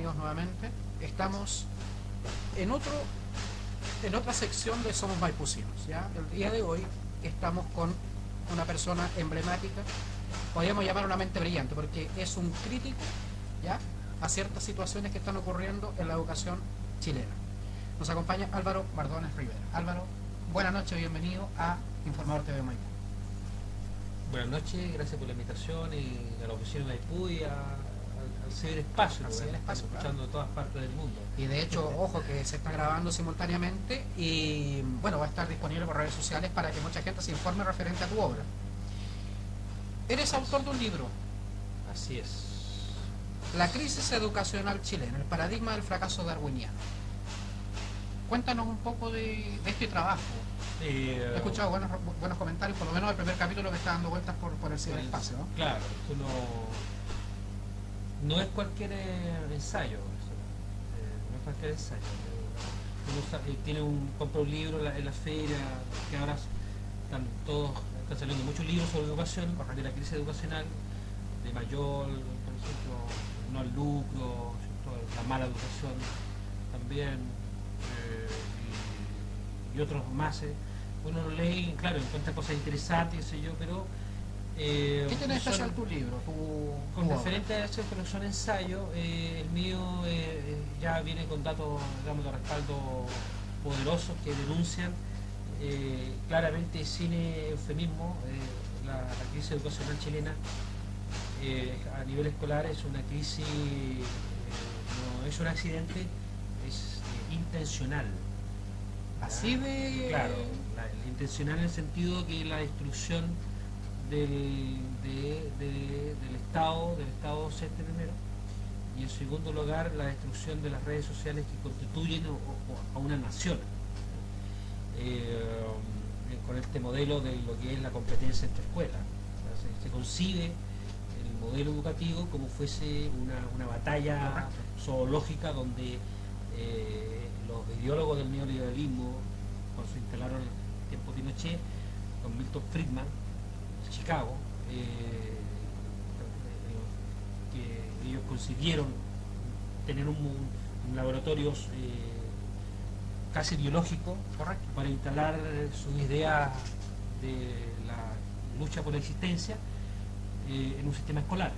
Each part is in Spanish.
bienvenidos nuevamente. Estamos en otra sección de Somos Maipucinos, ¿ya? El día de hoy estamos con una persona emblemática, podríamos llamar una mente brillante, porque es un crítico, ¿ya?, a ciertas situaciones que están ocurriendo en la educación chilena. Nos acompaña Álvaro Mardones Rivera. Álvaro, buenas noches, bienvenido a Informador TV Maipú. Buenas noches, gracias por la invitación y a la oficina de Maipú y al ciberespacio, escuchando de todas partes del mundo. Y de hecho, ojo, que se está grabando simultáneamente y bueno, va a estar disponible por redes sociales para que mucha gente se informe referente a tu obra. Eres autor de un libro. Así es. La crisis educacional chilena, el paradigma del fracaso darwiniano. Cuéntanos un poco de este trabajo. He escuchado buenos comentarios, por lo menos el primer capítulo que está dando vueltas por el ciberespacio, ¿no? Claro, esto no es cualquier ensayo, no es cualquier ensayo. Uno compra un libro en la feria, que ahora están saliendo muchos libros sobre educación, de la crisis educacional, de Mayol, por ejemplo, no al lucro, la mala educación también, y otros más. Uno lo lee, claro, encuentra cosas interesantes, qué sé yo, pero... ¿Qué tiene especial tu libro? Con referente a eso, pero son ensayos, el mío ya viene con datos, digamos, de respaldo poderosos que denuncian claramente, sin eufemismo, la crisis educacional chilena a nivel escolar es una crisis, no es un accidente, es intencional. Así de... Claro, intencional en el sentido que la destrucción del Estado docente primero, y en segundo lugar la destrucción de las redes sociales que constituyen a una nación, con este modelo de lo que es la competencia entre escuelas. O sea, se concibe el modelo educativo como fuese una batalla zoológica donde los ideólogos del neoliberalismo, cuando se instalaron en el tiempo de Pinochet, con Milton Friedman, Chicago, que ellos consiguieron tener un laboratorios casi biológico para instalar sus ideas de la lucha por la existencia en un sistema escolar.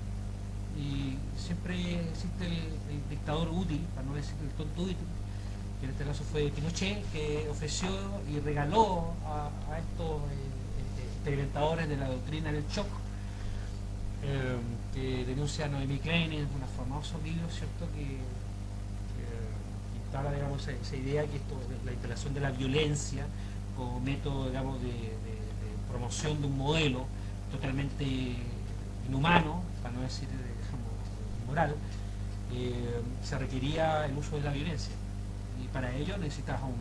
Y siempre existe el dictador útil, para no decir el tonto útil, que en este caso fue Pinochet, que ofreció y regaló a estos experimentadores de la doctrina del shock, que denuncia Noemi Klein en un famoso libro, ¿cierto?, que instala, digamos, esa idea que esto, la instalación de la violencia como método, digamos, de promoción de un modelo totalmente inhumano, para no decir, digamos, inmoral, se requería el uso de la violencia, y para ello necesitas a un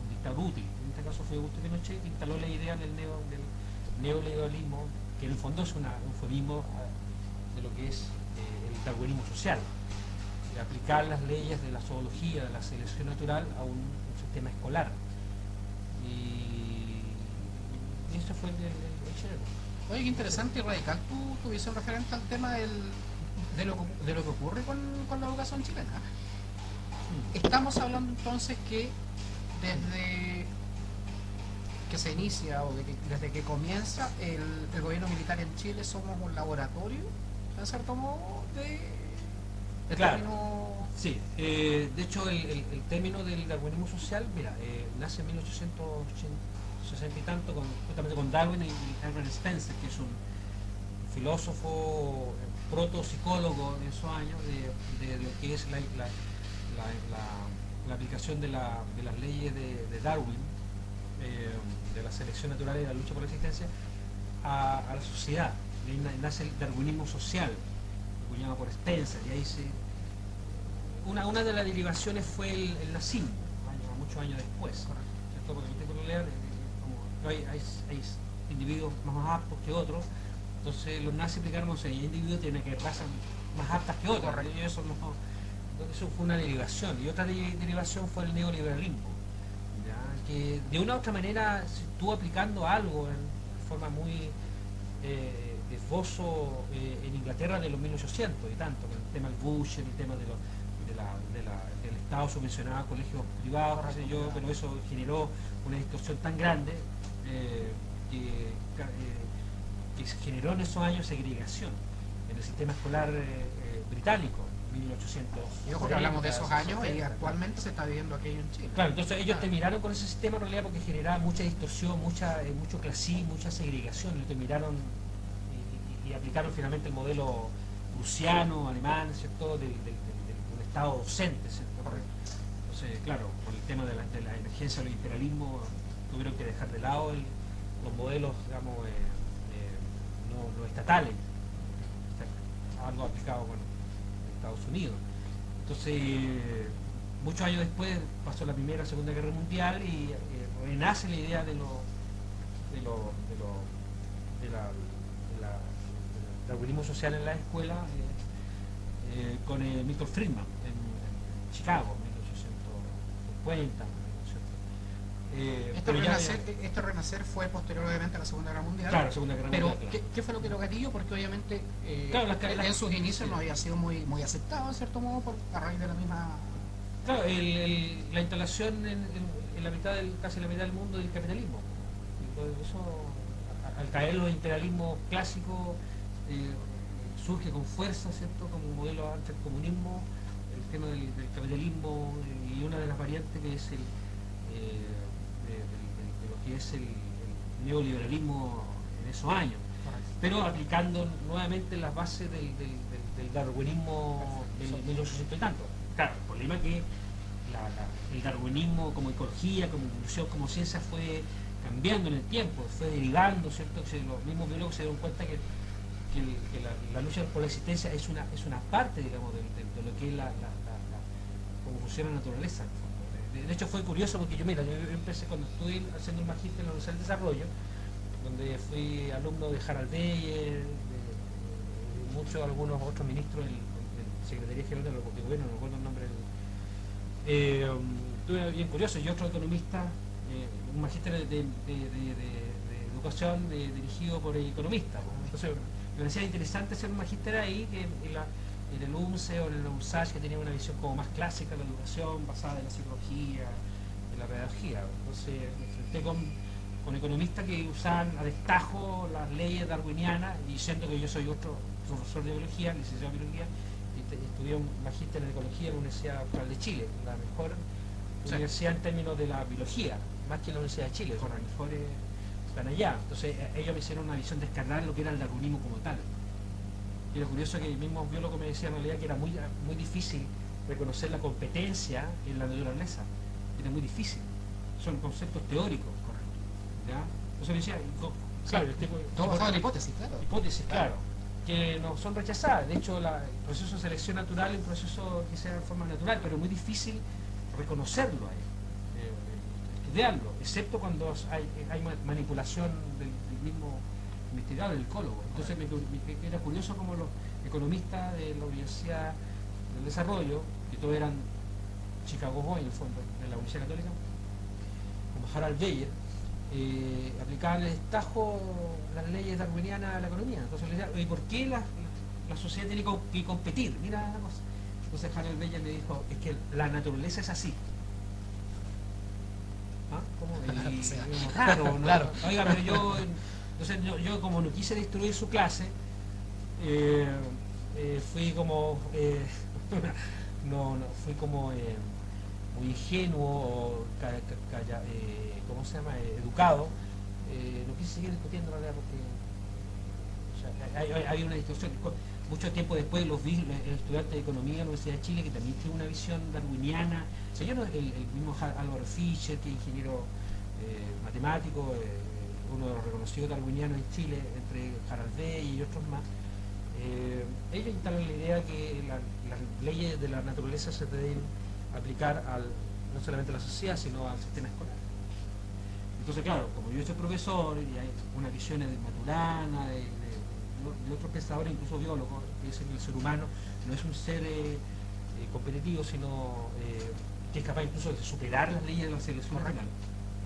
dictador útil. En este caso fue Augusto Pinochet, que instaló la idea del neoliberalismo, que en el fondo es un eufemismo de lo que es el darwinismo social, de aplicar las leyes de la zoología, de la selección natural a un sistema escolar. Y eso fue el chileno. Oye, qué interesante y radical tu visión referente al tema de lo que ocurre con la educación chilena. Estamos hablando entonces que desde que se inicia o desde que comienza el gobierno militar en Chile somos un laboratorio, en cierto modo, de claro. término... Sí, de hecho el término del darwinismo social, mira, nace en 1860 y tanto, justamente con Darwin y Herbert Spencer, que es un filósofo, proto-psicólogo en esos años de lo que es la aplicación de las leyes de Darwin, de la selección natural y la lucha por la existencia a la sociedad. Y ahí nace el darwinismo social, acuñado por Spencer, y ahí una de las derivaciones fue el nazismo, muchos años después, ¿cierto? Porque en particular, hay individuos más aptos que otros, entonces los nazis explicaron, hay individuos que pasan más aptas que otros, y eso fue una derivación. Y otra derivación fue el neoliberalismo, ¿ya? Que de una u otra manera se estuvo aplicando algo en forma muy de esbozo en Inglaterra de los 1800 y tanto, con el tema del Bush, el tema de Estado subvencionaba colegios privados, qué sé yo, pero eso generó una distorsión tan grande que se generó en esos años segregación en el sistema escolar británico, 1800. Y ojo que hablamos de esos años y actualmente se está viviendo aquello en Chile. Claro, entonces ellos terminaron con ese sistema en realidad porque generaba mucha distorsión, mucho clasismo, mucha segregación, y terminaron y aplicaron finalmente el modelo prusiano, alemán, ¿cierto?, del Estado docente, ¿cierto? Correcto. Entonces, claro, por el tema de la emergencia del imperialismo, tuvieron que dejar de lado los modelos, digamos, no estatales, algo aplicado con Estados Unidos. Entonces, muchos años después pasó la Primera y Segunda Guerra Mundial y renace la idea del darwinismo social en la escuela con Milton Friedman en Chicago, en 1850. Este renacer fue posterior obviamente a la Segunda Guerra Mundial. Claro, Segunda Guerra pero Mundial. Claro. ¿qué fue lo que lo gatilló? Porque obviamente claro, en sus inicios no había sido muy aceptado en cierto modo a raíz de la misma... Claro, la instalación en casi la mitad del mundo del capitalismo. Eso, al caer los imperialismos clásicos, surge con fuerza, ¿cierto?, como un modelo antes del comunismo, el tema del capitalismo y una de las variantes que es de lo que es el neoliberalismo en esos años, pero aplicando nuevamente las bases del darwinismo de los 1800 y tanto. Claro, el problema es que el darwinismo como ecología, como evolución, como ciencia fue cambiando en el tiempo, fue derivando, ¿cierto? Que los mismos biólogos se dieron cuenta que la lucha por la existencia es una parte, digamos, de lo que es cómo funciona la naturaleza. De hecho fue curioso porque yo empecé cuando estuve haciendo el magíster en la Universidad del Desarrollo, donde fui alumno de Harald Beyer, de algunos otros ministros del Secretaría General del Gobierno, no recuerdo el nombre estuve bien curioso, y otro economista, un magíster de educación dirigido por economistas. Entonces me parecía interesante ser un magíster ahí que en el UNCE o en el UNSACH, que tenía una visión como más clásica de la educación, basada en la psicología, en la pedagogía. Entonces me enfrenté con economistas que usaban a destajo las leyes darwinianas, y siento que yo soy otro profesor de biología, licenciado en biología, y estudié un magíster en ecología en la Universidad Austral de Chile, la mejor universidad en términos de la biología, más que la Universidad de Chile, son las mejores, están allá. Entonces ellos me hicieron una visión descarnada de lo que era el darwinismo como tal. Y lo curioso es que el mismo biólogo me decía en realidad que era muy difícil reconocer la competencia en la naturaleza, era muy difícil, son conceptos teóricos, correcto, ¿ya? Entonces me decía, claro, todo basado en hipótesis, claro, que no son rechazadas. De hecho, el proceso de selección natural es un proceso que se da de forma natural, pero es muy difícil reconocerlo ahí, estudiarlo, excepto cuando hay manipulación del mismo investigador, del ecólogo. Entonces me era curioso como los economistas de la Universidad del Desarrollo, que todos eran Chicago Boys en el fondo, de la Universidad Católica, como Harald Beyer, aplicaban el destajo las leyes darwinianas a la economía. Entonces les decía, ¿y por qué la sociedad tiene que competir? Mira la cosa. Entonces Harald Beyer me dijo, es que la naturaleza es así. ¿Ah? ¿Cómo? Y, raro, ¿no? Claro. Oiga, pero yo como no quise destruir su clase, fui como fui como muy ingenuo o ¿cómo se llama? Educado. No quise seguir discutiendo la verdad porque hay una distorsión. Mucho tiempo después los vi estudiantes de economía de la Universidad de Chile que también tiene una visión darwiniana. O sea, el mismo Álvaro Fischer, que es ingeniero matemático, uno de los reconocidos darwinianos en Chile, entre Harald Beyer y otros más, ellos instalan la idea que las leyes de la naturaleza se deben aplicar no solamente a la sociedad, sino al sistema escolar. Entonces, claro, como yo soy profesor y hay una visión de Maturana, de otros pensadores, incluso biólogos, que dicen que el ser humano no es un ser competitivo, sino que es capaz incluso de superar las leyes de la selección natural.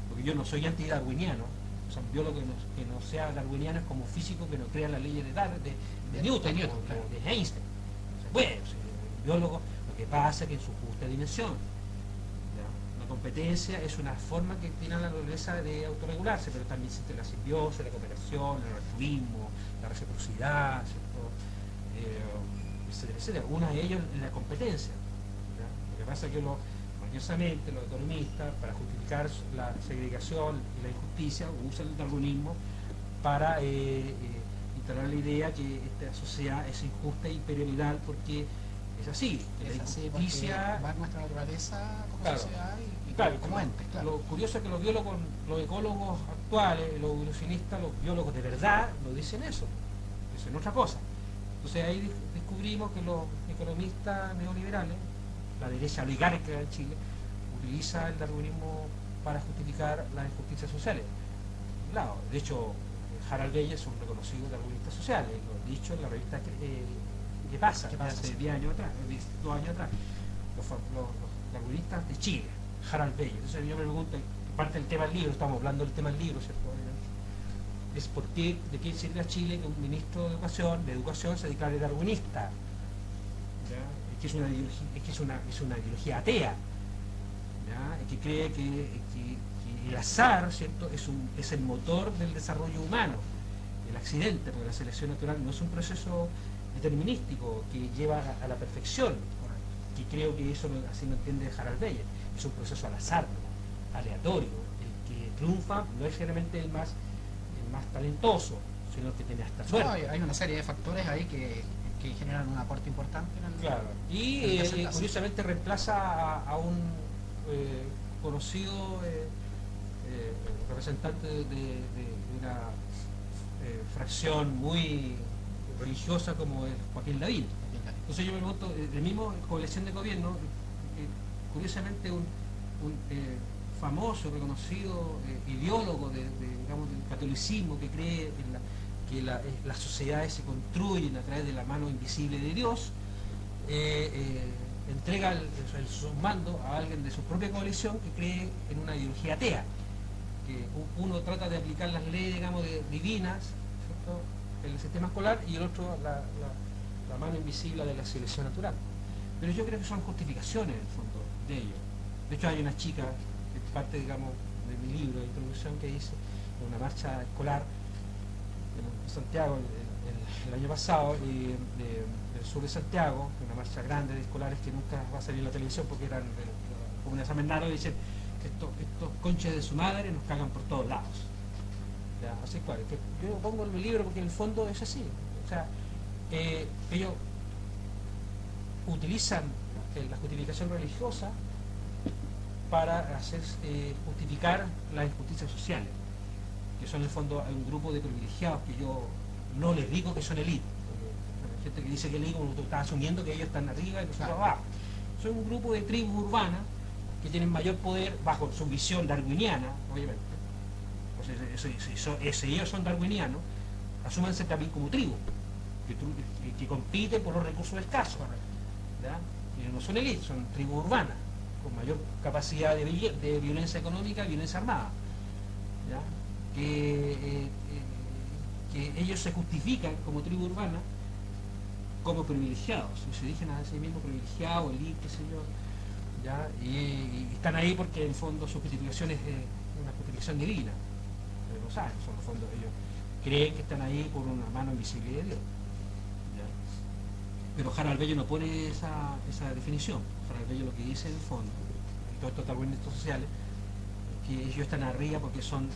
Porque yo no soy anti-darwiniano, o sea, un biólogo que no sea darwiniano es como un físico que no crea las leyes de Newton, o de Einstein. O sea, bueno, el biólogo Lo que pasa es que en su justa dimensión. ¿Ya? La competencia es una forma que tiene la naturaleza de autorregularse, pero también existe la simbiosis, la cooperación, el altruismo, la reciprocidad, ¿cierto? Etcétera, etcétera. Una de ellos es la competencia. ¿Ya? Lo que pasa es que mañosamente los economistas, para justificar la segregación y la injusticia, usan el darwinismo para instalar la idea que esta sociedad es injusta e imperial porque es así. Es la así, injusticia porque va nuestra naturaleza como claro, sociedad y claro, como entes, claro. Lo curioso es que los biólogos, los ecólogos actuales, los evolucionistas, los biólogos de verdad, no dicen eso, dicen otra cosa. Entonces ahí descubrimos que los economistas neoliberales, la derecha oligárquica en Chile, utiliza el darwinismo para justificar las injusticias sociales. Claro, de hecho, Harald Beyer es un reconocido darwinista social, lo he dicho en la revista ¿Qué pasa? Hace 10 años atrás, 2 años atrás, los darwinistas de Chile, Harald Beyer. Entonces yo me pregunto, parte del tema del libro, estamos hablando del tema del libro, ¿cierto? Es de qué sirve a Chile que un ministro de educación se declare darwinista. ¿Ya? Es que es una ideología atea, ¿ya? Que cree que el azar, ¿cierto? Es el motor del desarrollo humano, el accidente, porque la selección natural no es un proceso determinístico que lleva a la perfección, que creo que eso así no entiende Harald Beyer, es un proceso al azar, ¿no? Aleatorio. El que triunfa no es generalmente el más talentoso, sino que tiene hasta suerte. No, hay una serie de factores ahí que generan un aporte importante en el, claro. Y curiosamente reemplaza a un conocido representante de una fracción muy religiosa como es Joaquín Lavín. Entonces yo me pregunto, el mismo coalición de gobierno, curiosamente un famoso, reconocido ideólogo digamos, del catolicismo que cree que las sociedades se construyen a través de la mano invisible de Dios, entrega su mando a alguien de su propia coalición que cree en una ideología atea, que uno trata de aplicar las leyes, digamos, divinas, ¿cierto?, en el sistema escolar, y el otro la mano invisible de la selección natural. Pero yo creo que son justificaciones en el fondo de ello. De hecho hay una chica, que es parte, digamos, de mi libro de introducción, que hice en una marcha escolar en Santiago el año pasado, del sur de Santiago, una marcha grande de escolares que nunca va a salir en la televisión porque eran de la comunidad de San Bernardo, y dicen que estos conches de su madre nos cagan por todos lados. ¿Ya? Así que yo pongo en mi libro porque en el fondo es así. O sea, ellos utilizan la justificación religiosa para justificar las injusticias sociales, que son en el fondo un grupo de privilegiados que yo no les digo que son élite, porque hay gente que dice que élite, como tú estás asumiendo que ellos están arriba y nosotros abajo. Son un grupo de tribus urbanas que tienen mayor poder bajo su visión darwiniana, obviamente. Pues si ellos son darwinianos, asúmanse también como tribu, que compiten por los recursos escasos. ¿Ya? Y no son élites, son tribus urbanas, con mayor capacidad de violencia económica y violencia armada. ¿Ya? Que ellos se justifican como tribu urbana como privilegiados, y se dicen a sí mismos privilegiados, elite, qué sé yo, ¿ya? Y están ahí porque en fondo su justificación es una justificación divina, pero no saben, en el fondo ellos creen que están ahí por una mano invisible de Dios. ¿Ya? Pero Harald Beyer no pone esa definición. Harald Beyer lo que dice en el fondo, y todos estos darwinistas sociales, es que ellos están arriba porque son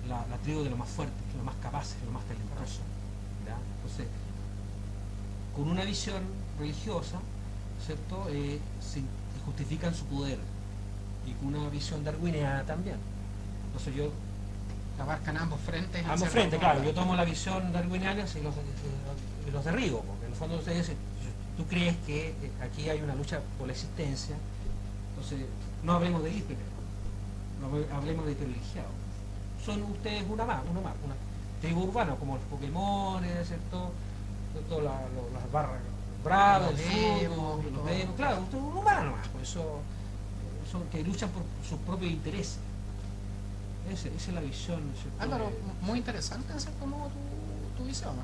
la tribu de los más fuertes, los más capaces, los más talentosos. ¿Ya? Entonces, con una visión religiosa, ¿cierto?, se justifican su poder, y con una visión darwiniana también. Entonces yo abarcan ambos frentes. Ambos frentes, claro. Yo tomo la visión darwiniana y los derribo, porque en el fondo ustedes, tú crees que aquí hay una lucha por la existencia, entonces no hablemos de élite, no hablemos de privilegiados. Son ustedes uno más, una tribu urbana, como los Pokémon, ¿cierto? Las barras bravas, los demos, claro, ustedes son humanos más, por eso son que luchan por sus propios intereses. Esa es la visión, ¿cierto? Álvaro, muy interesante en cierto modo tu visión, ¿no?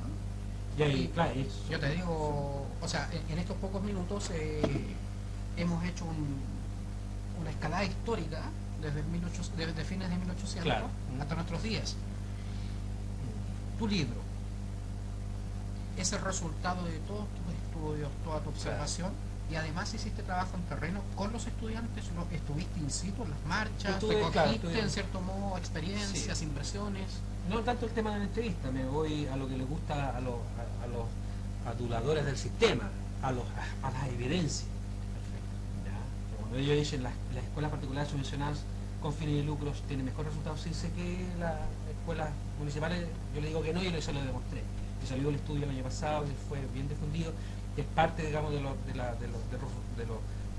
Y ahí, claro, yo te digo, o sea, en estos pocos minutos hemos hecho una escalada histórica desde fines de 1800 Claro. hasta nuestros días. Tu libro es el resultado de todos tus estudios, toda tu observación, y además hiciste trabajo en terreno con los estudiantes, estuviste in situ en las marchas, recogiste en cierto modo experiencias, sí, impresiones. No tanto el tema de la entrevista, me voy a lo que le gusta a los aduladores del sistema, a las evidencias. ¿Ya? Cuando ellos dicen las escuelas particulares subvencionadas con fines de lucros tienen mejores resultados, sí sé que las escuelas municipales, yo le digo que no, y eso lo demostré. Y salió el estudio el año pasado y fue bien difundido, que es parte, digamos, de los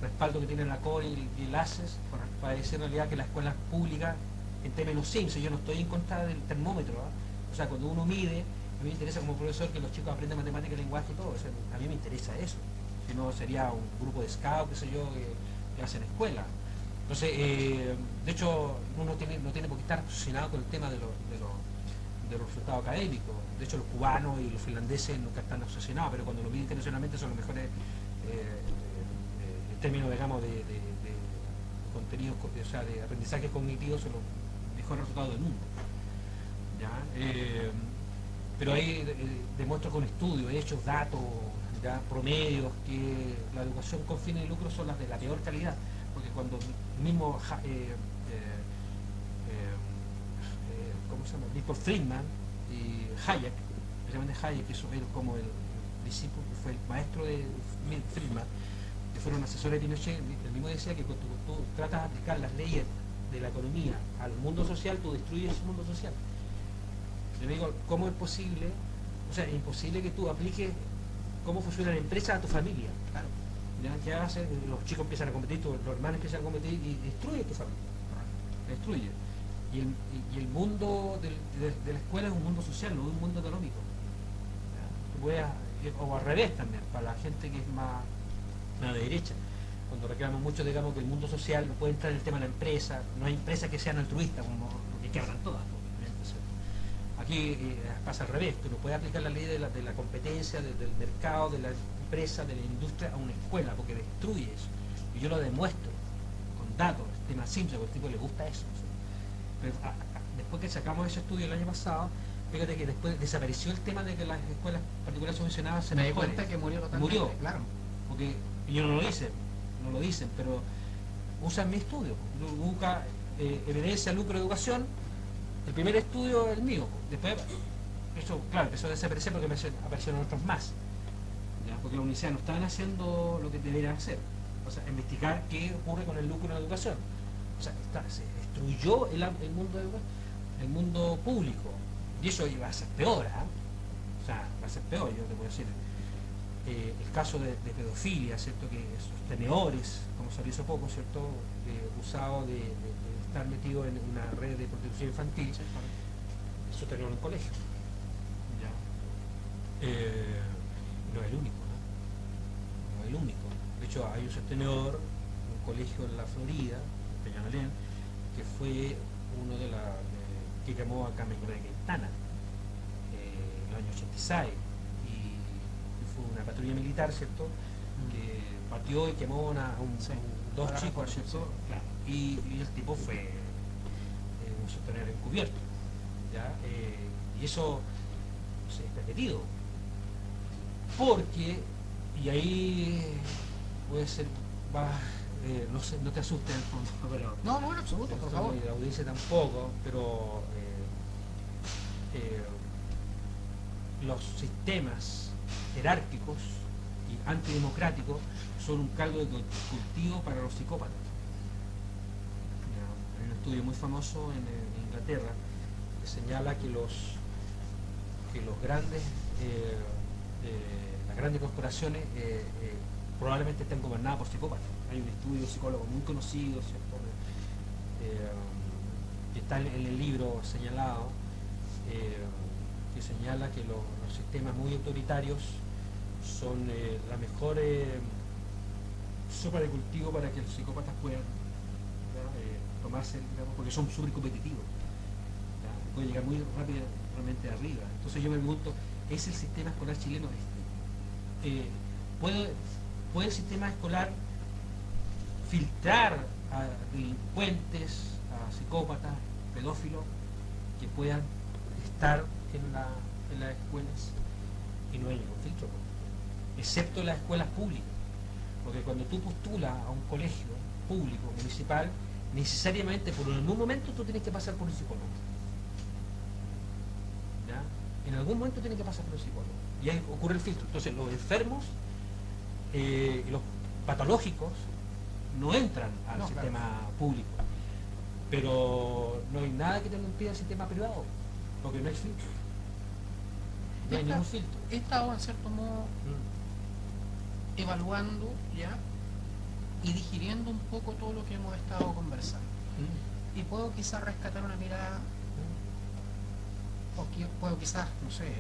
respaldos que tiene la COE y el ACES, para decir en realidad que las escuelas públicas, en términos simples, yo no estoy en contra del termómetro, ¿eh? O sea, cuando uno mide, a mí me interesa como profesor que los chicos aprendan matemáticas, lenguaje y todo, o sea, a mí me interesa eso, si no sería un grupo de scout, qué sé yo, que hacen escuela. Entonces, de hecho, uno no tiene por qué estar obsesionado con el tema de los resultados académicos. De hecho, los cubanos y los finlandeses nunca están obsesionados, pero cuando lo miden internacionalmente son los mejores en términos, digamos, de contenidos, o sea, de aprendizaje cognitivo, son los mejores resultados del mundo. ¿Ya? Pero ahí demuestro con estudios, hechos, datos, ¿ya? Promedios, que la educación con fines de lucro son las de la peor calidad, porque cuando mismo ¿cómo se llama? Víctor Friedman y Hayek, especialmente Hayek, que es como el discípulo, fue el maestro de Friedman, que fueron asesores de Pinochet, el mismo decía que cuando tú tratas de aplicar las leyes de la economía al mundo social, tú destruyes el mundo social. Yo digo, ¿cómo es posible? O sea, es imposible que tú apliques cómo funciona la empresa a tu familia. Claro. ¿Ya? ¿Qué hace? Los chicos empiezan a competir, los hermanos empiezan a competir y destruye tu familia. Destruye. Y el mundo de la escuela es un mundo social, no es un mundo económico. O al revés también, para la gente que es más de derecha. Cuando reclaman mucho, digamos, que el mundo social no puede entrar en el tema de la empresa, no hay empresas que sean altruistas, como que quebran todas. Aquí pasa al revés, tú no puedes aplicar la ley de la competencia, del mercado, de la empresa, de la industria a una escuela, porque destruye eso. Y yo lo demuestro con datos, temas simples, porque al tipo le gusta eso. Pero después que sacamos ese estudio el año pasado, fíjate que después desapareció el tema de que las escuelas particulares subvencionadas se me di cuenta que murió totalmente. Murió, claro. Porque yo no lo dicen, pero usan mi estudio. Busca evidencia, lucro, educación. El primer estudio es el mío. Después, eso, claro, empezó a desaparecer porque aparecieron otros más. ¿Ya? Porque las universidades no estaban haciendo lo que deberían hacer. O sea, investigar qué ocurre con el lucro en la educación. O sea, se destruyó el mundo público. Y eso iba a ser peor, ¿eh? O sea, va a ser peor, yo te puedo decir. El caso de pedofilia, ¿cierto? Que esos tenedores, como salió hace poco, ¿cierto? Usados de estar metidos en una red de prostitución infantil, eso tenía en un colegio. ¿Ya? No es el único, ¿no? No es el único. De hecho, hay un sostenedor, un colegio en la Florida, en Peñalolén, que fue uno que quemó a Carmen de Quintana en el año 86. Fue una patrulla militar, ¿cierto? Que partió y quemó dos chicos, ¿cierto? Claro. Y el tipo fue un sostenedor encubierto. ¿Ya? Y eso se está repetido. Porque, y ahí puede ser no sé, no te asustes en el fondo, pero no, en absoluto, por favor. La audiencia tampoco, pero los sistemas jerárquicos y antidemocráticos son un caldo de cultivo para los psicópatas. Hay un estudio muy famoso en Inglaterra que señala que las grandes corporaciones probablemente estén gobernadas por psicópatas. Hay un estudio psicólogo muy conocido, ¿cierto? Que está en el libro señalado, que señala que los sistemas muy autoritarios son la mejor sopa de cultivo para que los psicópatas puedan tomarse, digamos, porque son súper competitivos, pueden llegar muy rápidamente arriba. Entonces yo me pregunto, ¿es el sistema escolar chileno este? ¿Puede el sistema escolar filtrar a delincuentes, a psicópatas, pedófilos que puedan estar en las escuelas, y no hay ningún filtro, excepto en las escuelas públicas, porque cuando tú postulas a un colegio público, municipal, necesariamente por algún momento tú tienes que pasar por un psicólogo, ¿ya? En algún momento tienes que pasar por un psicólogo, y ahí ocurre el filtro. Entonces los enfermos y los patológicos no entran al sistema público, pero no hay nada que te lo impida el sistema privado, porque no hay filtro, no hay ningún filtro. He estado en cierto modo evaluando ya y digiriendo un poco todo lo que hemos estado conversando, y puedo quizás rescatar una mirada, o puedo quizás, no sé,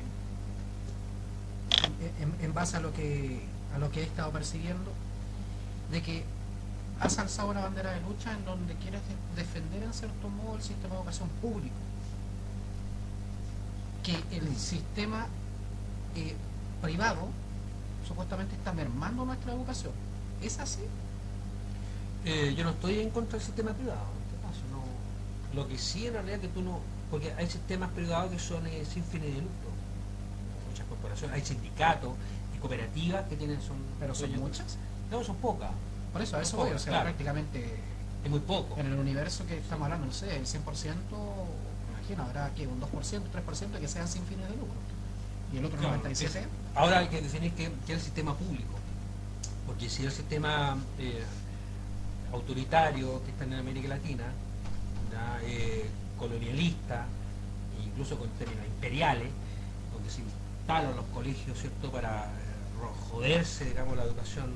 en base a lo que he estado percibiendo, de que has alzado una bandera de lucha en donde quieres defender en cierto modo el sistema de educación público, que el sistema privado supuestamente está mermando nuestra educación. ¿Es así? Yo no estoy en contra del sistema privado, en este caso, no. Lo que sí en realidad que tú no, porque hay sistemas privados que son sin fines de lucro, muchas corporaciones, hay sindicatos y cooperativas que tienen ¿Pero son muchas? No, son pocas. Por eso, a eso voy, o sea, claro, prácticamente es muy poco. En el universo que estamos hablando, no sé, el 100%, me imagino, habrá que un 2%, 3% que sean sin fines de lucro. Y el otro claro, 97%. Ahora hay que definir qué es el sistema público, porque si el sistema autoritario que está en América Latina, ¿ya? Colonialista, incluso con términos imperiales, donde se instalan los colegios, ¿cierto?, para joderse, digamos, la educación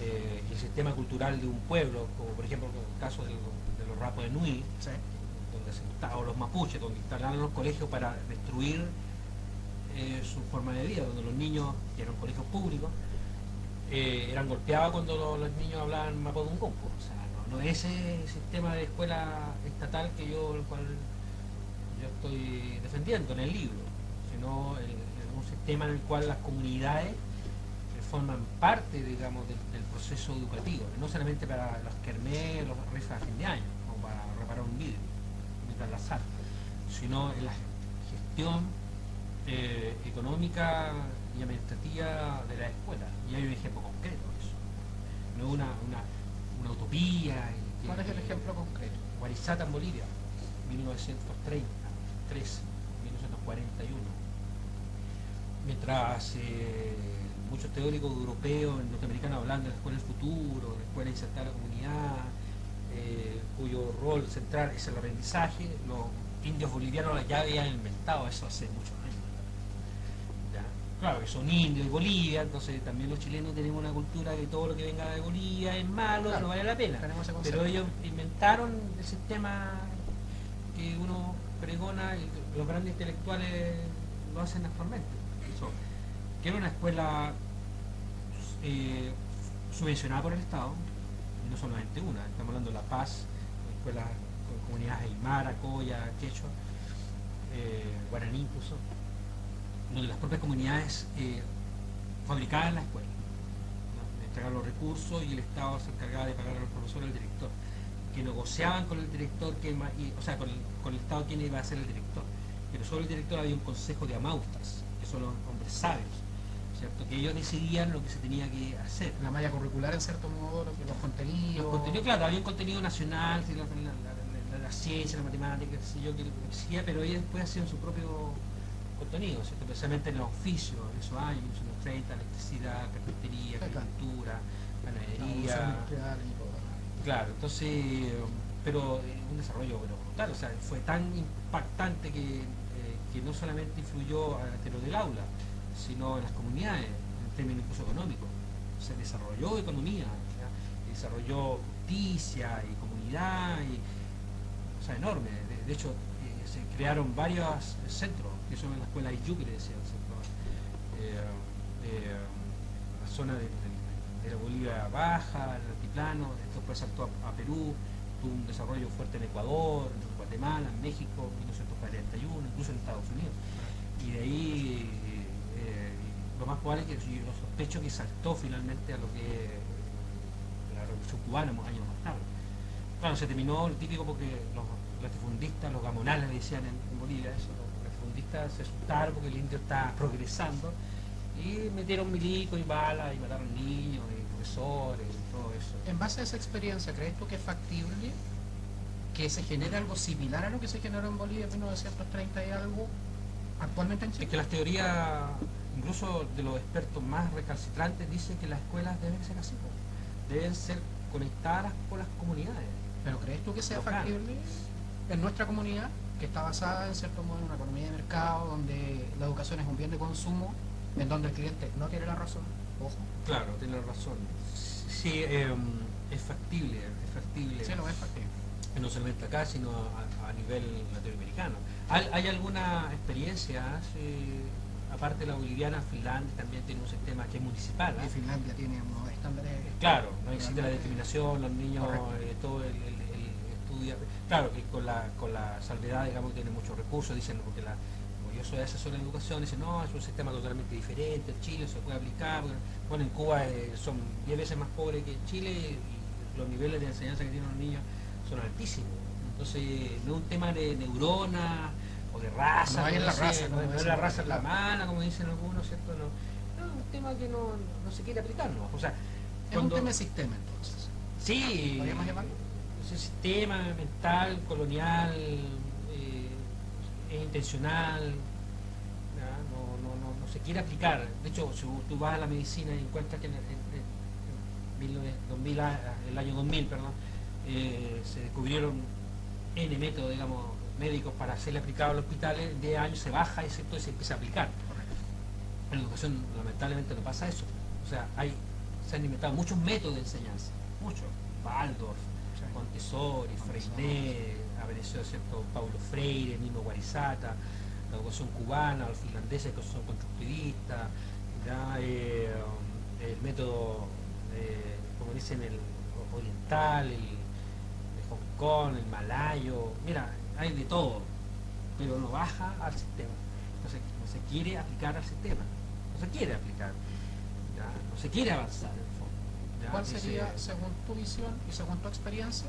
y el sistema cultural de un pueblo, como por ejemplo en el caso de los Rapa Nui, ¿sí?, donde se instalaron, o los mapuches, donde instalaron los colegios para destruir su forma de vida, donde los niños, que eran colegios públicos, eran golpeados cuando los niños hablaban mapudungun. O sea, no es ese sistema de escuela estatal el cual yo estoy defendiendo en el libro, sino un sistema en el cual las comunidades forman parte, digamos, del proceso educativo, no solamente para los kermés, los rifas a fin de año, o para reparar un vidrio mientras la sal, sino en la gestión económica y administrativa de la escuela. Y hay un ejemplo concreto de eso, no una utopía. ¿Cuál es el ejemplo concreto? Guarizata en Bolivia, 1933, 1941. Mientras muchos teóricos europeos, norteamericanos hablan de la escuela del futuro, de la escuela insertada a la comunidad, cuyo rol central es el aprendizaje, los indios bolivianos ya habían inventado eso hace muchos años. Claro que son indios de Bolivia, entonces también los chilenos tenemos una cultura que todo lo que venga de Bolivia es malo, claro, no vale la pena. Pero ellos inventaron el sistema que uno pregona y los grandes intelectuales lo hacen actualmente. Eso, que era una escuela subvencionada por el Estado, y no solamente una, estamos hablando de La Paz, escuelas con comunidades aymara, coya, quechua, guaraní incluso, donde las propias comunidades fabricaban la escuela, ¿no? Entregaban los recursos y el Estado se encargaba de pagar a los profesores, al director, que negociaban con el director, o sea, con el Estado quién iba a ser el director, pero sobre el director había un consejo de amaustas, que son los hombres sabios, ¿cierto?, que ellos decidían lo que se tenía que hacer. La malla curricular, en cierto modo, los contenidos... Claro, había un contenido nacional, la ciencia, la matemática, qué sé yo, que existía, pero ellos después hacían su propio contenido, ¿cierto?, especialmente en los oficios, en esos años, en los 30, electricidad, carpintería, agricultura, ganadería. Claro, entonces, pero un desarrollo brutal, o sea, fue tan impactante que no solamente influyó al interior del aula, sino en las comunidades, en términos incluso económicos. Se desarrolló economía, ¿ya? Desarrolló justicia y comunidad, o sea, enorme. De hecho, se crearon varios centros, que son en la escuela Iyú, que le decían, la zona de la Bolivia Baja, el altiplano, después saltó a Perú, tuvo un desarrollo fuerte en Ecuador, en Guatemala, en México, en 1941, incluso en Estados Unidos. Y de ahí lo más probable es que yo sospecho que saltó finalmente a lo que la Revolución Cubana, años más tarde. Claro, se terminó lo típico porque los latifundistas, los gamonales le decían en Bolivia eso, los latifundistas se asustaron porque el indio está progresando y metieron milico y balas y mataron niños y profesores y todo eso. En base a esa experiencia, ¿crees tú que es factible que se genere algo similar a lo que se generó en Bolivia en 1930 y algo actualmente en Es Chile? que las teorías, incluso de los expertos más recalcitrantes, dicen que las escuelas deben ser así, deben ser conectadas con las comunidades. ¿Pero crees tú que sea Local. factible en nuestra comunidad, que está basada en cierto modo en una economía de mercado, donde la educación es un bien de consumo, en donde el cliente no tiene la razón? Ojo. Claro, tiene razón. Sí, es factible, es factible. Sí, lo es factible. No solamente acá, sino a nivel latinoamericano. ¿Hay alguna experiencia, aparte de la boliviana? Finlandia también tiene un sistema que es municipal. Y Finlandia tiene unos estándares. Claro, no existe la discriminación, los niños, Correcto. Todo el estudia. Claro, que con la salvedad, digamos, que tiene muchos recursos, dicen, porque como yo soy asesor de educación, dicen, no, es un sistema totalmente diferente, en Chile se puede aplicar, porque, bueno, en Cuba son 10 veces más pobres que en Chile y los niveles de enseñanza que tienen los niños son altísimos. Entonces, no es un tema de neuronas o de raza, No hay en la raza, no como es dicen, la raza en la claro. mano, como dicen algunos, ¿cierto? No, es un tema que no se quiere aplicar, ¿no? O sea, Es un tema de sistema, entonces. sí, ¿Podríamos llamarlo? ese sistema mental, colonial, es intencional, ¿ya? No se quiere aplicar. De hecho, si tú vas a la medicina y encuentras que en el año 2000, perdón, se descubrieron N métodos, digamos, médicos para hacerle aplicado a los hospitales, en 10 años se baja y se empieza a aplicar. En la educación lamentablemente no pasa eso. O sea, se han inventado muchos métodos de enseñanza, muchos. Waldorf, Montessori, Freinet, apareció, ¿cierto?, Paulo Freire, Nino Guarizata, la educación cubana, los finlandeses que son constructivistas, ¿ya? El método, como dicen, el oriental, el de Hong Kong, el malayo, mira, hay de todo, pero no baja al sistema. Entonces, no se quiere aplicar al sistema, no se quiere aplicar, ¿ya? No se quiere avanzar en el fondo. ¿Ya? ¿Cuál sería, según tu visión y según tu experiencia,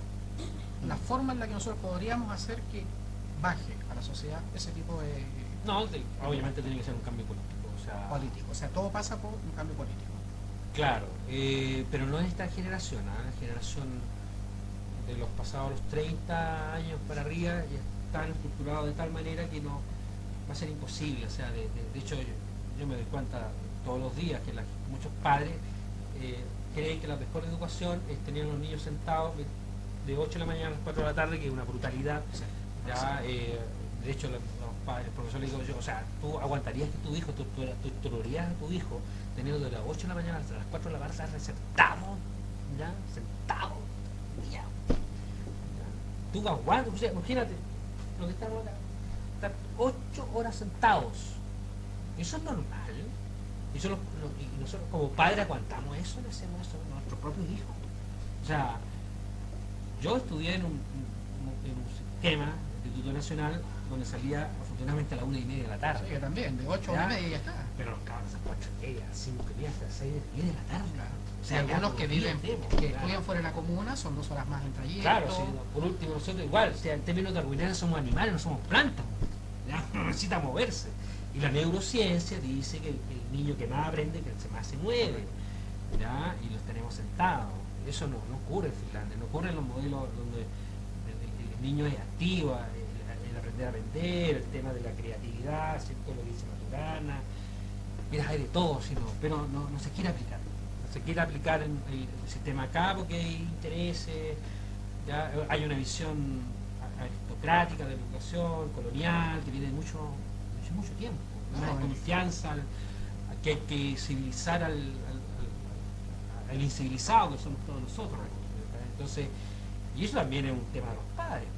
la forma en la que nosotros podríamos hacer que baje a la sociedad ese tipo de No, obviamente tiene que ser un cambio político, o sea, político? O sea, todo pasa por un cambio político. claro, pero no es esta generación, la generación de los pasados los 30 años para arriba ya están estructurados de tal manera que no va a ser imposible. O sea, de hecho yo me doy cuenta todos los días que muchos padres creen que la mejor educación es tener a los niños sentados de 8 de la mañana a las 4 de la tarde, que es una brutalidad. Ya, de hecho, los profesores le digo yo, o sea, tú aguantarías que tu hijo, tú tolerarías a tu hijo teniendo de las 8 de la mañana hasta las 4 de la tarde sentado, ¿ya? Sentado, ya. Tú aguantas, o sea, imagínate, lo que estamos acá, estar 8 horas sentados. Eso es normal. Y nosotros como padres aguantamos eso, le hacemos eso a nuestros propios hijos. O sea, yo estudié en un sistema, Instituto Nacional, donde salía afortunadamente a las 1:30 de la tarde. Sí, yo también, de 8 a ¿Ya? 1:30 y ya está. Pero los cabros a 4:30, 5:30, hasta 6:30 de la tarde. Claro. O Si sea, algunos ya que por viven, tiempo, que claro. estudian fuera de la comuna, son 2 horas más en trayecto. Claro, sí, por último, nosotros igual, o sea, en términos darwinianos somos animales, no somos plantas, ¿ya? Necesita moverse. Y la neurociencia dice que el niño que más aprende, que más se mueve, ¿ya? Y los tenemos sentados. Eso no ocurre en Finlandia, no ocurre en los modelos donde el niño es activo, el aprender a aprender, el tema de la creatividad, ¿cierto? Lo que dice Maturana. Mira, hay de todo, pero no se quiere aplicar. No se quiere aplicar en el sistema acá porque hay intereses, ¿ya? Hay una visión aristocrática de la educación, colonial, que viene de mucho tiempo. Una desconfianza, que hay que civilizar al incivilizado, que somos todos nosotros. Entonces, y eso también es un tema de los padres.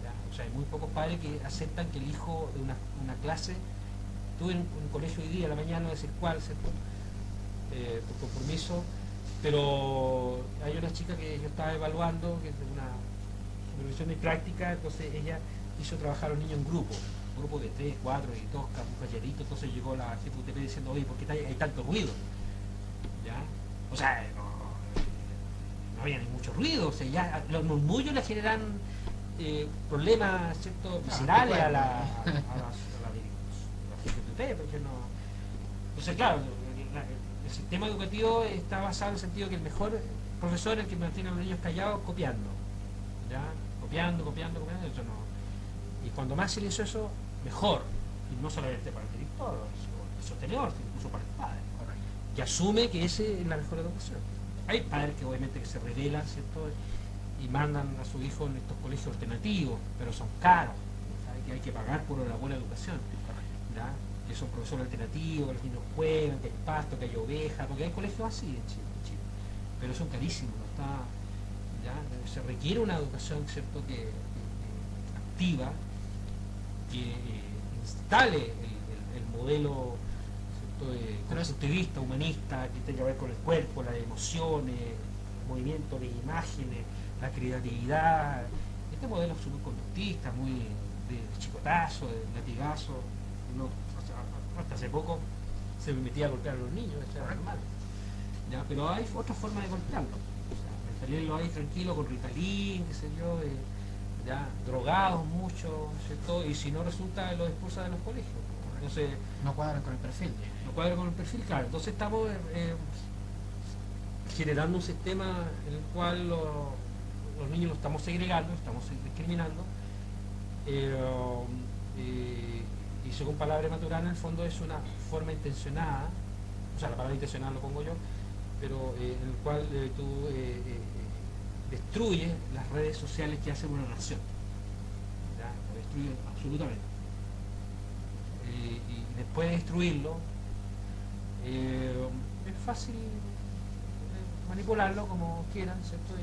¿Ya? O sea, hay muy pocos padres que aceptan que el hijo de una clase, estuve en un colegio hoy día a la mañana, no decir cuál, ¿cierto? Por compromiso, pero hay una chica que yo estaba evaluando, que es de una supervisión de práctica, entonces ella hizo trabajar a los niños en grupo de 3, 4 y 2 galleritos. Entonces llegó la GPUTP diciendo, oye, ¿por qué hay tanto ruido? ¿Ya? O sea, no había ni mucho ruido, o sea, ya los murmullos le generan problemas, ¿cierto?, viscerales a la gente de ustedes, porque no. Entonces, claro, el sistema educativo está basado en el sentido que el mejor profesor es el que mantiene a los niños callados copiando, ¿ya? Copiando, eso no. Y cuando más silencioso, mejor. Y no solamente para el director, el sostenedor, sino incluso para el padre. Correcto. Que asume que esa es la mejor educación. Hay padres que obviamente que se rebelan, ¿cierto?, y mandan a su hijo en estos colegios alternativos, pero son caros, ¿sabes? Que hay que pagar por la buena educación, ¿ya? Que son profesores alternativos, que los niños juegan, que hay pasto, que hay ovejas, porque hay colegios así en Chile, pero son carísimos, no está, ¿ya? Se requiere una educación, ¿cierto?, que activa, que instale el modelo, constructivista, humanista, que tenga que ver con el cuerpo, las emociones, el movimiento de imágenes, la creatividad. Este modelo es súper conductista, muy de chicotazo, de latigazo. Hasta hace poco se permitía golpear a los niños, eso era normal. ¿Ya? Pero hay otra forma de golpearlo. O sea, mantenerlo ahí tranquilo con Ritalin, qué sé yo, ya, drogados mucho, ¿cierto? Y si no resulta, los expulsa de los colegios. Entonces, No cuadran con el perfil. no cuadra con el perfil, claro. Entonces estamos generando un sistema en el cual los niños los estamos segregando, estamos discriminando, y según palabra Maturana, en el fondo es una forma intencionada, o sea, la palabra intencionada lo pongo yo, pero en el cual tú destruyes las redes sociales que hacen una nación, ¿ya? Lo destruyes absolutamente. Y después de destruirlo, es fácil manipularlo como quieran, ¿cierto?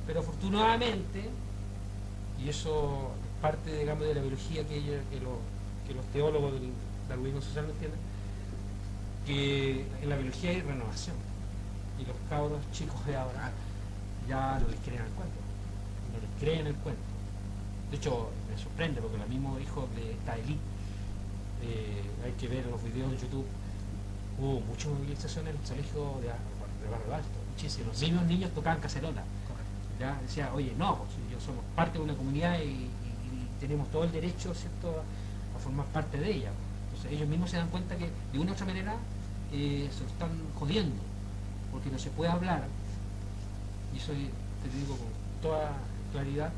Pero afortunadamente, y eso es parte, digamos, de la biología que los teólogos del darwinismo social no entienden, que en la biología hay renovación, y los cabros chicos de ahora ya no les creen el cuento, no les creen el cuento. De hecho, me sorprende porque los mismos hijos de esta élite, hay que ver en los videos de YouTube, hubo mucha movilización en el colegio de Barrio Alto, muchísimo. Los mismos niños tocaban cacerola. Ya decía, oye, no, yo somos parte de una comunidad y tenemos todo el derecho, ¿cierto?, a formar parte de ella. Entonces ellos mismos se dan cuenta que de una u otra manera se lo están jodiendo, porque no se puede hablar, y eso te digo con toda claridad,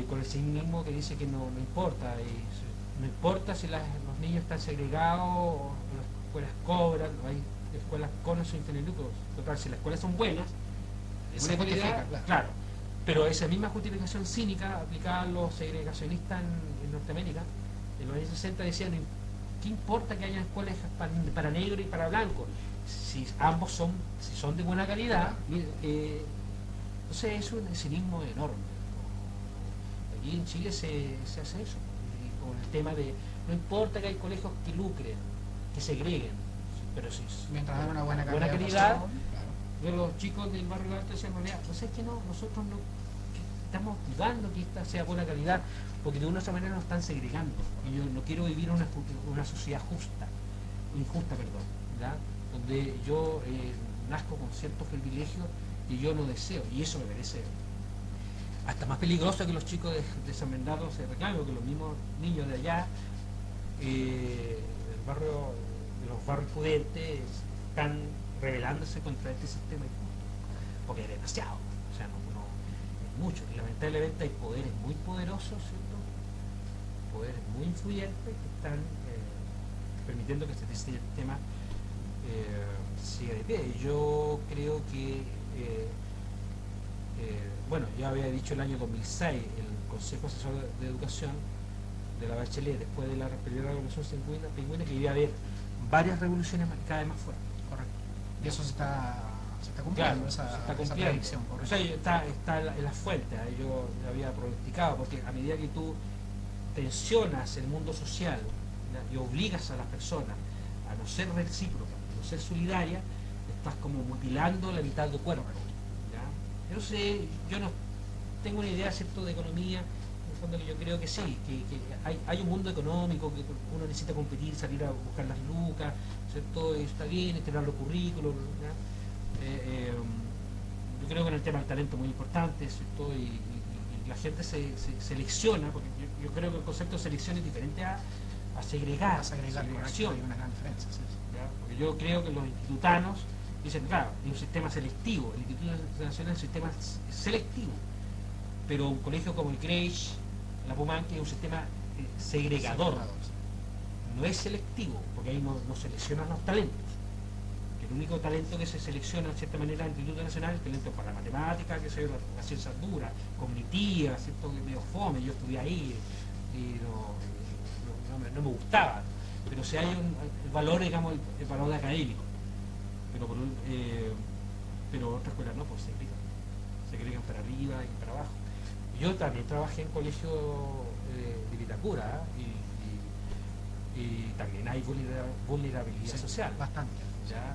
con el cinismo que dice que no importa, no importa si los niños están segregados o las escuelas cobran, o hay escuelas con o sin fines de lucro. Total, si las escuelas son buenas, Se justifica, claro. Pero esa misma justificación cínica aplicada a los segregacionistas en Norteamérica, en los años 60 decían, ¿qué importa que haya escuelas para negros y para blancos? Si ambos son de buena calidad, entonces es un cinismo enorme. Aquí en Chile se hace eso, con el tema de, no importa que hay colegios que lucren, que segreguen, pero si mientras haya una buena calidad, claro. Los chicos del barrio alto decían, pues es que no, nosotros no estamos dudando que esta sea buena calidad, porque de una u otra manera nos están segregando, y yo no quiero vivir en una sociedad injusta, ¿ya? Donde yo nazco con ciertos privilegios que yo no deseo, y eso me parece hasta más peligroso que los chicos de San Bernardo se reclamen, porque los mismos niños de allá, del barrio, de los barrios prudentes, están rebelándose contra este sistema injusto, porque es demasiado, o sea, no es mucho, y lamentablemente hay poderes muy poderosos, ¿cierto?, poderes muy influyentes que están permitiendo que este sistema siga de pie. Y yo creo que bueno, ya había dicho el año 2006 el Consejo Asesor de Educación de la Bachelet, después de la primera revolución pingüina, que iba a haber varias revoluciones cada vez más fuertes. Correcto. Y eso se está cumpliendo, claro, esa se está cumpliendo. esa predicción. O sea, está en las fuentes, yo lo había pronosticado, porque a medida que tú tensionas el mundo social, ¿ya?, y obligas a las personas a no ser recíprocas, a no ser solidarias, estás como mutilando la mitad del cuerpo. Entonces, yo no tengo una idea, ¿cierto?, de economía, en el fondo, que yo creo que sí, que hay un mundo económico, que uno necesita competir, salir a buscar las lucas, ¿cierto?, y está bien, entregar los currículos, yo creo que en el tema del talento es muy importante, ¿cierto? Y la gente se selecciona, porque yo creo que el concepto de selección es diferente a segregar, A segregar, segregación. hay una gran diferencia. Sí, sí. ¿Ya? Porque yo creo que los institutanos dicen, claro, es un sistema selectivo, el Instituto Nacional es un sistema selectivo, pero un colegio como el Greish, la Pumanque, es un sistema segregador, no es selectivo, porque ahí no seleccionan los talentos. El único talento que se selecciona de cierta manera en el Instituto Nacional es el talento para la matemática, que se la ciencia dura, cognitiva, ¿cierto? Que medio fome, yo estudié ahí y no me gustaba, pero si hay el valor, digamos, el valor académico, pero otras escuelas no, pues se agregan para arriba y para abajo. Yo también trabajé en colegio de Vitacura, y también hay vulnerabilidad social. Bastante. Ya,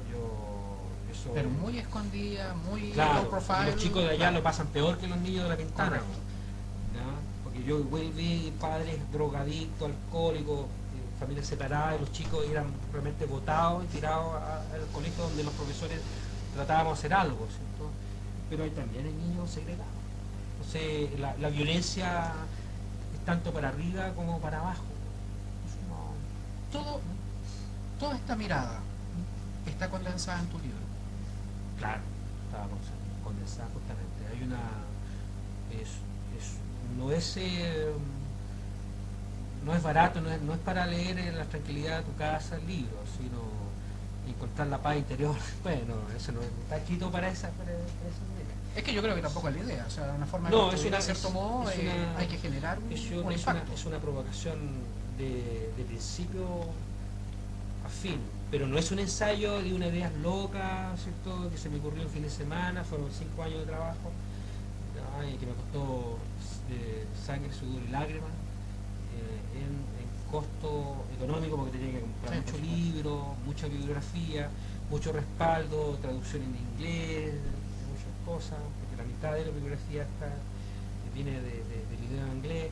eso, pero muy escondida, muy claro, low profile. los chicos de allá lo pasan peor que los niños de la Pintana. Correcto. ¿Ya? Porque yo vi padres drogadictos, alcohólicos, familias separadas, y los chicos eran realmente botados y tirados al colegio donde los profesores tratábamos de hacer algo, ¿cierto? Pero hay también hay niños segregados. Entonces la violencia es tanto para arriba como para abajo. Toda esta mirada está condensada en tu libro. Claro, estaba condensada justamente. Hay una... no es barato, no es para leer en la tranquilidad de tu casa el libro, sino encontrar la paz interior. Bueno, eso no está escrito para esa manera. Es que yo creo que tampoco es la idea, o sea, una forma No, de cierto modo hay que generar un impacto. Es una provocación de principio a fin, pero no es un ensayo de una idea loca, ¿cierto? Que se me ocurrió el fin de semana, fueron 5 años de trabajo, que me costó sangre, sudor y lágrimas, en costo económico, porque tenía que comprar muchos libros, mucha bibliografía, mucho respaldo, traducción en inglés, muchas cosas, porque la mitad de la bibliografía viene del idioma inglés.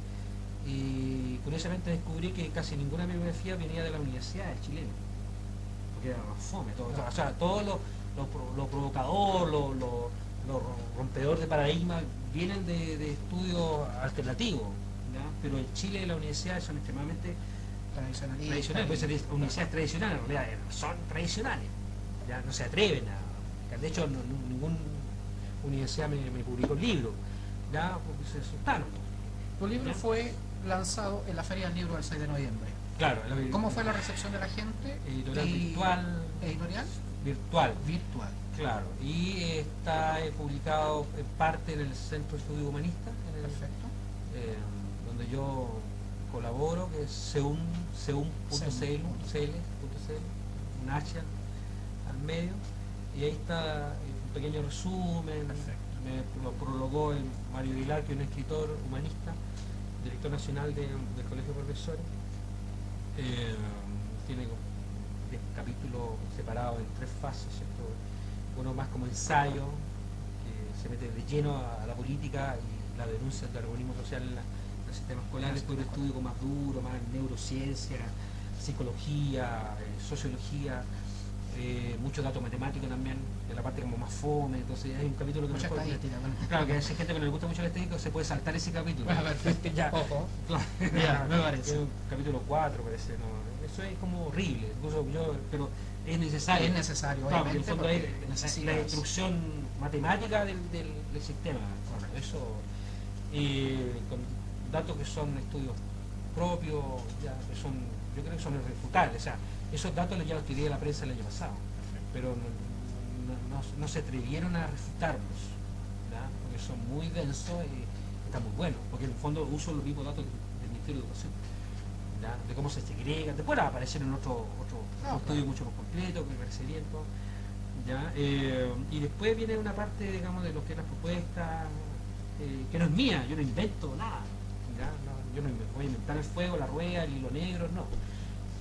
Y curiosamente descubrí que casi ninguna bibliografía venía de la universidad chilena, porque era más fome todo. O sea, todo lo provocador, lo rompedor de paradigmas vienen de estudios alternativos, ¿ya? Pero en Chile las universidades son extremadamente tradicionales, pues universidades tradicionales en realidad son tradicionales, ya no se atreven a... De hecho ninguna universidad me publicó el libro, ya, porque se asustaron. Tu libro fue lanzado en la Feria del Libro del 6 de noviembre. Claro. ¿Cómo fue la recepción de la gente? Editorial virtual. ¿Editorial? Virtual. Claro. Y está publicado en parte en el Centro de Estudio Humanista. Perfecto. Donde yo colaboro, que es seun.cl, un H al medio. Y ahí está un pequeño resumen. Perfecto. Me lo prologó el Mario Aguilar, que es un escritor humanista, director nacional del Colegio de Profesores. Tiene 10 capítulos separados en 3 fases, ¿cierto? Uno más como ensayo, que se mete de lleno a la política y la denuncia del darwinismo social en el sistema escolar. Después un estudio más duro, más neurociencia, psicología, sociología, mucho dato matemático también, de la parte como más fome. Entonces hay un capítulo que mucha estadística, claro, que hay gente que no le gusta mucho la estadística, se puede saltar ese capítulo. Perfecto. Ya. Ojo. Ya, me parece. Es un capítulo 4 parece, no. Eso es como horrible, incluso pero es necesario. Es necesario, claro, obviamente, en el fondo es la instrucción matemática del sistema. Bueno, eso, con datos que son estudios propios, ya, que son, yo creo que son irrefutables. O sea, esos datos ya los tiré a la prensa el año pasado, pero no se atrevieron a refutarlos, ¿ya? Porque son muy densos y están muy buenos, porque en el fondo uso los mismos datos del Ministerio de Educación, ¿ya? De cómo se segrega. Después va a aparecer en otro estudio mucho más completo, que me parece bien, ¿ya? Y después viene una parte, digamos, de lo que es las propuestas, que no es mía, yo no invento nada, ¿ya? Yo no voy a inventar el fuego, la rueda, el hilo negro, no.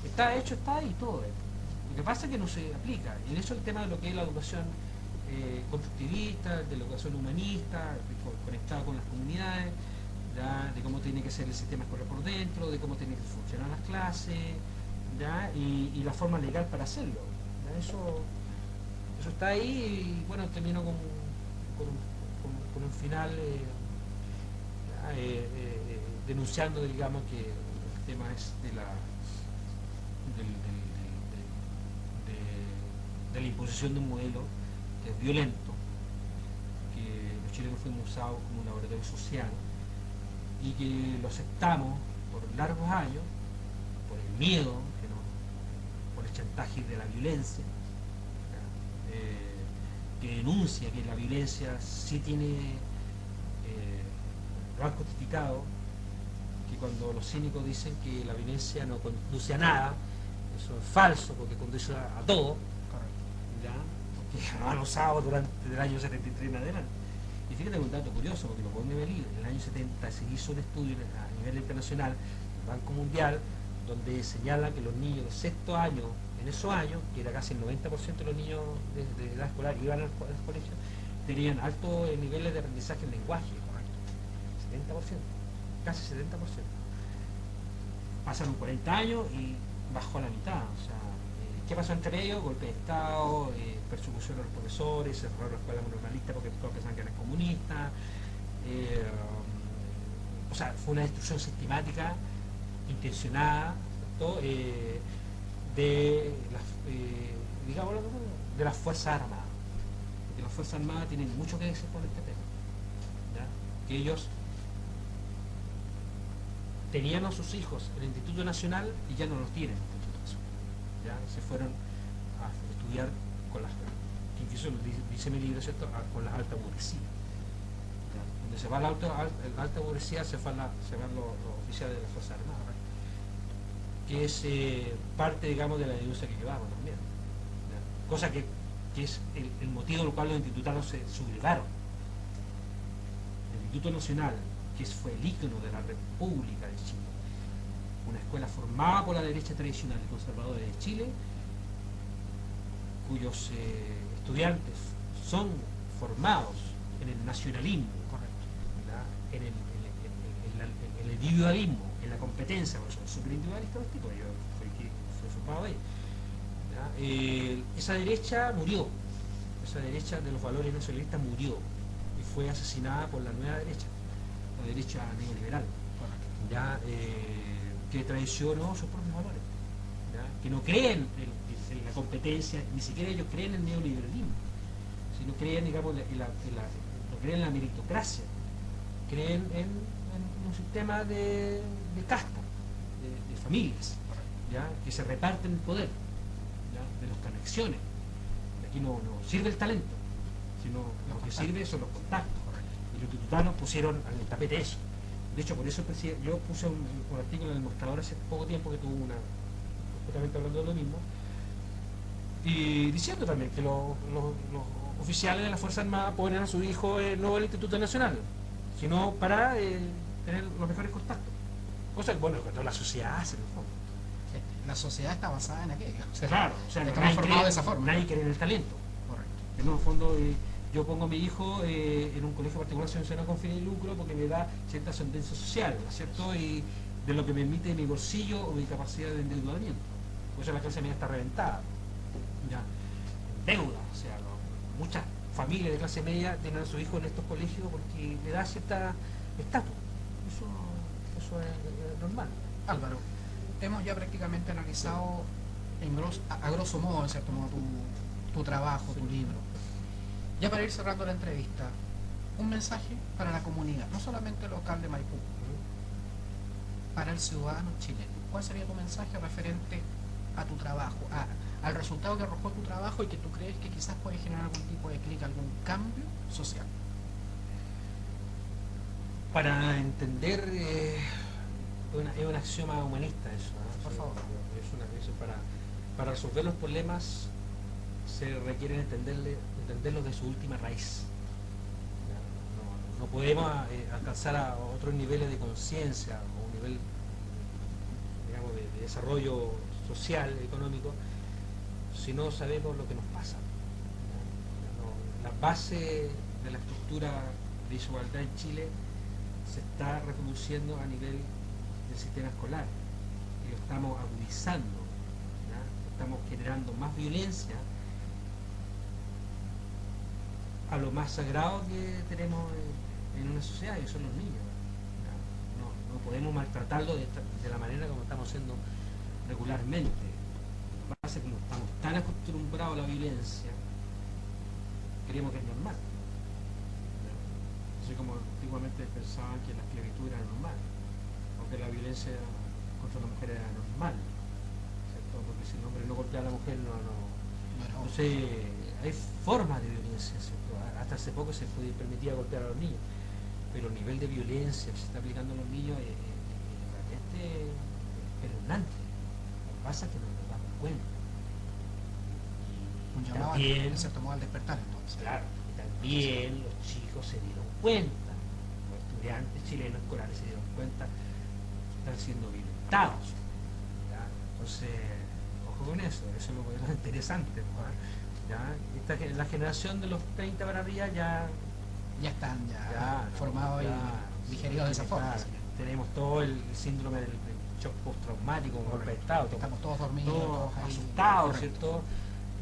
Está hecho, está ahí todo. Lo que pasa es que no se aplica. Y en eso el tema de lo que es la educación constructivista, de la educación humanista, conectada con las comunidades, ¿ya? De cómo tiene que ser el sistema escolar por dentro, de cómo tienen que funcionar las clases, ¿ya? Y la forma legal para hacerlo, ¿ya? Eso está ahí. Y bueno, termino con con un final denunciando, digamos, que el tema es de la imposición de un modelo que es violento, que los chilenos fuimos usados como un laboratorio social y que lo aceptamos por largos años, por el miedo, por el chantaje de la violencia, que denuncia que la violencia sí tiene, lo han justificado, que cuando los cínicos dicen que la violencia no conduce a nada, eso es falso, porque conduce a todo, ¿ya? Porque lo han usado durante el año 73 en adelante. Y fíjate un dato curioso, porque lo pueden ver en el año 70 se hizo un estudio a nivel internacional, el Banco Mundial, donde señala que los niños de sexto año, en esos años, que era casi el 90% de los niños de edad escolar que iban al colegio, tenían altos niveles de aprendizaje en lenguaje, 70%, casi 70%. Pasaron 40 años y bajó a la mitad. O sea, ¿qué pasó entre ellos? Golpe de Estado, persecución a los profesores, se cerró la escuela normalista porque todos pensaban que eran comunistas. O sea, fue una destrucción sistemática, intencionada, ¿cierto? Digamos, de las Fuerzas Armadas. Porque las Fuerzas Armadas tienen mucho que decir con este tema, ¿ya? Que ellos tenían a sus hijos en el Instituto Nacional y ya no los tienen en el Instituto Nacional. ¿Ya? Se fueron a estudiar con las, que incluso dice mi libro, ¿cierto?, con la alta burguesía. ¿Ya? Donde se va la alta burguesía, se van los oficiales de las Fuerzas Armadas, que es parte, digamos, de la denuncia que llevamos también. ¿Ya? Cosa que es el motivo por el cual los institutanos se sublevaron. El Instituto Nacional, que fue el ícono de la República de Chile, una escuela formada por la derecha tradicional y conservadora de Chile, cuyos estudiantes son formados en el nacionalismo, en el individualismo, en la competencia, porque son súper individualistas los tipos, yo fui formado ahí. Esa derecha murió, esa derecha de los valores nacionalistas murió y fue asesinada por la nueva derecha, la derecha neoliberal, ¿ya? Que traicionó sus propios valores, ¿ya? Que no creen en la competencia, ni siquiera ellos creen en el neoliberalismo, sino creen, digamos, no creen en la meritocracia, creen en un sistema de casta, de familias, ¿ya? Que se reparten el poder, ¿ya? De las conexiones. Aquí no sirve el talento, sino lo que sirve son los contactos. Y los institutanos pusieron al tapete eso. De hecho, por eso yo puse un artículo en el Mostrador hace poco tiempo que tuvo justamente hablando de lo mismo, y diciendo también que los oficiales de la Fuerza Armada ponen a su hijo no al Instituto Nacional, sino para tener los mejores contactos. Cosa que, bueno, que toda la sociedad hace, en el fondo. La sociedad está basada en aquello. O sea, claro, o sea, estamos formados de esa forma. Nadie cree en el talento. Correcto. En el fondo, yo pongo a mi hijo en un colegio particular subvencionado con fines de lucro porque me da cierta ascendencia social, ¿cierto? Y de lo que me permite mi bolsillo o mi capacidad de endeudamiento. Por eso la clase media está reventada, ya, en deuda. O sea, muchas familias de clase media tienen a su hijo en estos colegios porque le da cierta estatus. Eso es normal. Álvaro, hemos ya prácticamente analizado a grosso modo, en cierto modo, tu trabajo, tu libro. Ya para ir cerrando la entrevista, un mensaje para la comunidad, no solamente local de Maipú, para el ciudadano chileno. ¿Cuál sería tu mensaje referente a tu trabajo, al resultado que arrojó tu trabajo y que tú crees que quizás puede generar algún tipo de clic, algún cambio social? Para entender, es un axioma humanista eso, ¿no? Por favor. Para resolver los problemas se requiere entenderlos de su última raíz. No podemos alcanzar a otros niveles de conciencia o un nivel, digamos, de desarrollo social, económico, si no sabemos lo que nos pasa. La base de la estructura de desigualdad en Chile se está reproduciendo a nivel del sistema escolar y lo estamos agudizando, ¿ya? Estamos generando más violencia a lo más sagrado que tenemos en una sociedad, que son los niños. No podemos maltratarlos de la manera como estamos haciendo regularmente. Lo que pasa es que como estamos tan acostumbrados a la violencia, creemos que es normal. Así como antiguamente pensaban que la esclavitud era normal, o que la violencia contra la mujer era normal, ¿cierto? Porque si el hombre no golpea a la mujer, entonces hay formas de violencia, ¿cierto? Hasta hace poco se permitía golpear a los niños, pero el nivel de violencia que se está aplicando a los niños es realmente espeluznante. Lo que pasa es que no nos damos cuenta. Un llamado también, en cierto modo al despertar, entonces. Claro, y también los chicos se dieron cuenta, los estudiantes chilenos escolares se dieron cuenta que están siendo violentados. ¿Ya? Entonces, ojo con eso es lo interesante, ¿no? ¿Ya? La generación de los 30 para arriba ya están formados y digeridos de esa forma. Tenemos todo el síndrome del shock postraumático, un golpe de estado. Estamos todos dormidos, todos asustados, ¿cierto?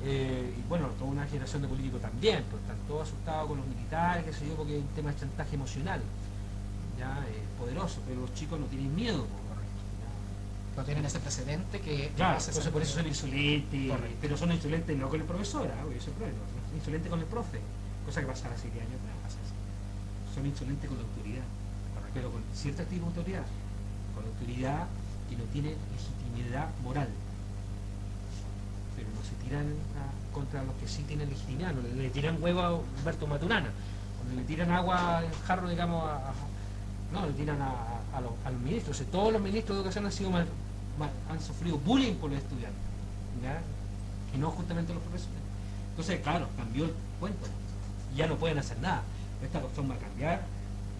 Y bueno, toda una generación de políticos también, pues están todos asustados con los militares, qué sé yo, porque es un tema de chantaje emocional, ya poderoso, pero los chicos no tienen miedo, no tienen ese precedente que claro, entonces por eso son insolentes. Correcto. Pero son insolentes no con el profesor, ese problema, son insolentes con el profe, cosa que pasaba hace 10 años atrás. Son insolentes con la autoridad, pero con cierto tipo de autoridad, con autoridad que no tiene legitimidad moral, pero no se tiran contra los que sí tienen legitimidad, no le tiran huevo a Humberto Maturana, cuando le tiran agua al jarro, digamos, no, le tiran a los ministros. O sea, todos los ministros de educación han sufrido bullying por los estudiantes, ¿ya? Y no justamente los profesores. Entonces, claro, cambió el cuento, ya no pueden hacer nada. Esta cuestión va a cambiar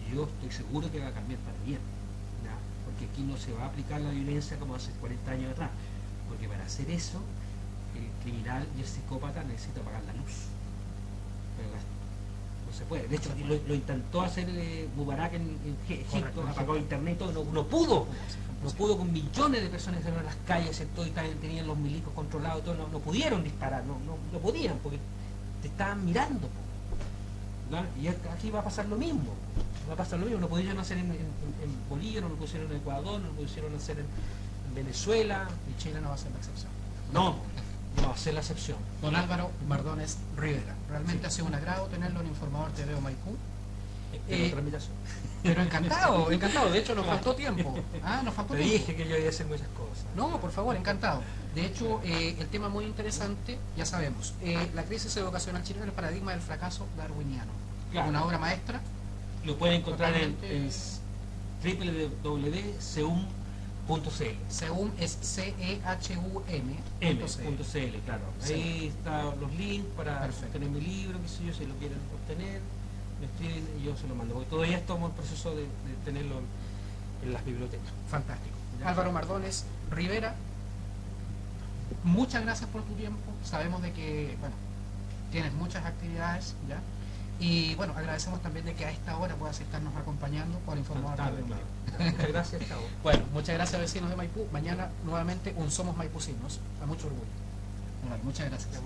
y yo estoy seguro que va a cambiar para bien, ¿ya? Porque aquí no se va a aplicar la violencia como hace 40 años atrás, porque para hacer eso el criminal y el psicópata necesita apagar la luz, pero no se puede. De hecho lo intentó hacer Mubarak en Egipto, apagó internet, todo, no pudo con millones de personas que salieron a las calles, ¿cierto? Y tenían los milicos controlados, todo, no pudieron disparar, no podían, porque te estaban mirando, ¿no? Y aquí va a pasar lo mismo, no pudieron hacer en Bolivia, no lo pusieron en Ecuador, no lo pusieron hacer en Venezuela. Y Chile no va a ser la excepción. No va a ser la excepción. Don Álvaro Mardones Rivera, realmente ha sido un agrado tenerlo en Informador TV Maipú. Pero encantado, de hecho nos faltó tiempo. Te dije que yo iba a hacer muchas cosas. No, por favor, encantado. De hecho, el tema muy interesante, ya sabemos, la crisis educacional chilena, el paradigma del fracaso darwiniano. Claro. Una obra maestra. Lo pueden encontrar en www.ceum.cl. CEUM es CEHUM.cl, claro. Ahí están los links para obtener mi libro, qué sé yo, si lo quieren obtener, me escriben y yo se lo mando. Porque todavía estamos en proceso de tenerlo en las bibliotecas. Fantástico. ¿Ya? Álvaro Mardones Rivera, muchas gracias por tu tiempo. Sabemos de que, bueno, tienes muchas actividades, ¿ya? Y bueno, agradecemos también de que a esta hora puedas estarnos acompañando por informar. Muchas gracias, chao. Bueno, muchas gracias, vecinos de Maipú. Mañana nuevamente un Somos Maipucinos, a mucho orgullo. Bueno, muchas gracias.